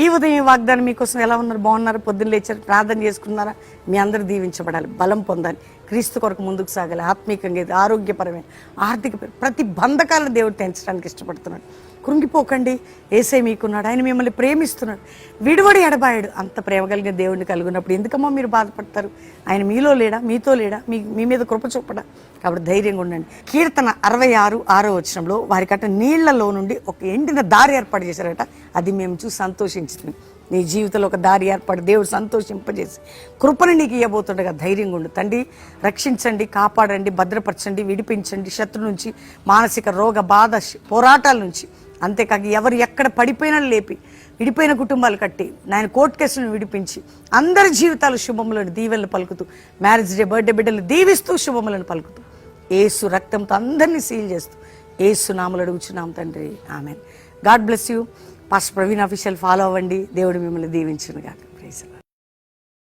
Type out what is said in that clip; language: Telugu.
ఈ ఉదయం ఈ వాగ్దానం మీకోసం ఎలా ఉన్నారు? బాగున్నారు? పొద్దున్న లేచారు, ప్రార్థన చేసుకున్నారా? మీ అందరూ దీవించబడాలి, బలం పొందాలి, క్రీస్తు కొరకు ముందుకు సాగాలి, ఆత్మీయంగా ఆరోగ్యపరమైన ఆర్థిక ప్రతి బంధకాలను దేవుడు తెంచడానికి ఇష్టపడుతున్నాడు. కృంగిపోకండి, యేసే మీకున్నాడు, ఆయన మిమ్మల్ని ప్రేమిస్తున్నాడు, విడివడి ఎడబాయాడు. అంత ప్రేమ కలిగిన దేవుడిని కలిగినప్పుడు ఎందుకమ్మా మీరు బాధపడతారు? ఆయన మీలో లేడా, మీతో లేడా, మీ మీద కృప చూపడా? కాబట్టి ధైర్యంగా ఉండండి. కీర్తన 66:6 వారికట నీళ్లలో నుండి ఒక ఎండిన దారి ఏర్పాటు చేశారట. అది మేము చూసి సంతోషించింది. నీ జీవితంలో ఒక దారి ఏర్పాటు దేవుడు సంతోషింపజేసి కృపను నీకు ఇవ్వబోతుండగా ధైర్యంగా ఉండు. తండ్రి రక్షించండి, కాపాడండి, భద్రపరచండి, విడిపించండి శత్రు నుంచి, మానసిక రోగ బాధ పోరాటాల నుంచి. అంతేకాక ఎవరు ఎక్కడ పడిపోయినా లేపి, విడిపోయిన కుటుంబాలు కట్టి, నాయన కోర్టు కేసులను విడిపించి అందరి జీవితాలు శుభములను దీవెనలు పలుకుతూ, మ్యారేజ్ డే, బర్త్డే బిడ్డలు దీవిస్తూ శుభములను పలుకుతూ, యేసు రక్తంతో అందరినీ సీల్ చేస్తూ యేసు నామములో అడుగుచున్నాం తండ్రి, amen. God bless you. Pastor Praveen official follow అవ్వండి. దేవుడు మిమ్మల్ని దీవించును గాక. Praise the lord.